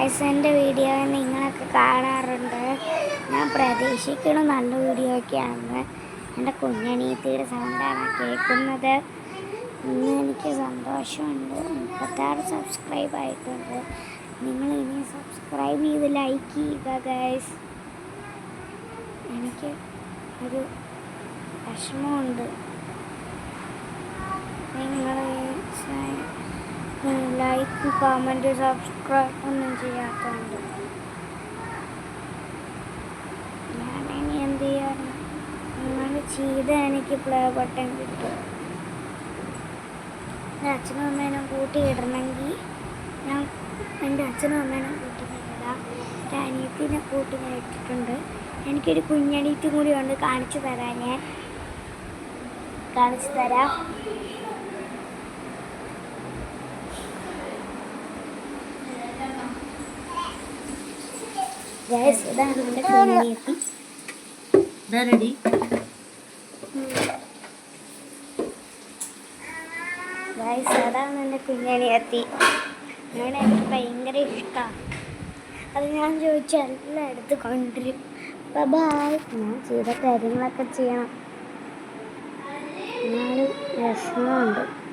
Guys, എൻ്റെ video നിങ്ങളൊക്കെ കാണാറുണ്ട്. ഞാൻ പ്രതീക്ഷിക്കണം നല്ല വീഡിയോ ഒക്കെയാണെന്ന്. എൻ്റെ കുഞ്ഞനീത്തിയുടെ സൗണ്ടാണ് കേൾക്കുന്നത്. ഇന്ന് എനിക്ക് സന്തോഷമുണ്ട്. 36 സബ്സ്ക്രൈബ് ആയിട്ടുണ്ട്. നിങ്ങൾ ഇനി സബ്സ്ക്രൈബ് ചെയ്ത് ലൈക്ക് ചെയ്യുക ഗായ്സ്. എനിക്ക് ഒരു വിഷമമുണ്ട്. നിങ്ങൾ ലൈക്ക്, കമൻറ്റ്, സബ്സ്ക്രൈബ് ഒന്നും ചെയ്യാത്തതുകൊണ്ട് ഞാനിനി എന്ത് ചെയ്യാറ്? നിങ്ങൾ ചെയ്ത് എനിക്ക് പ്ലേ ബട്ടൺ കിട്ടും. എൻ്റെ അച്ഛനും അമ്മേനും കൂട്ടിയിടണമെങ്കിൽ എൻ്റെ അച്ഛനും അമ്മേനും കൂട്ടിയിടാം. എൻ്റെ അനിയത്തിനെ കൂട്ടി ഞാൻ ഇട്ടിട്ടുണ്ട്. എനിക്കൊരു കുഞ്ഞനീത്തി കൂടി ഉണ്ട്, കാണിച്ചു തരാം. ഞാൻ കാണിച്ചു തരാം. ഇതാണ് എൻ്റെ കുഞ്ഞനീത്തി. അതാണ് എൻ്റെ കുഞ്ഞനിയത്തി. എനിക്ക് ഭയങ്കര ഇഷ്ടമാണ്. അത് ഞാൻ ചോദിച്ചാൽ എല്ലായിടത്തും കൊണ്ടുവരും. ബൈ. ഞാൻ ചെയ്ത കാര്യങ്ങളൊക്കെ ചെയ്യണം. എന്നാലും വിഷമമുണ്ട്.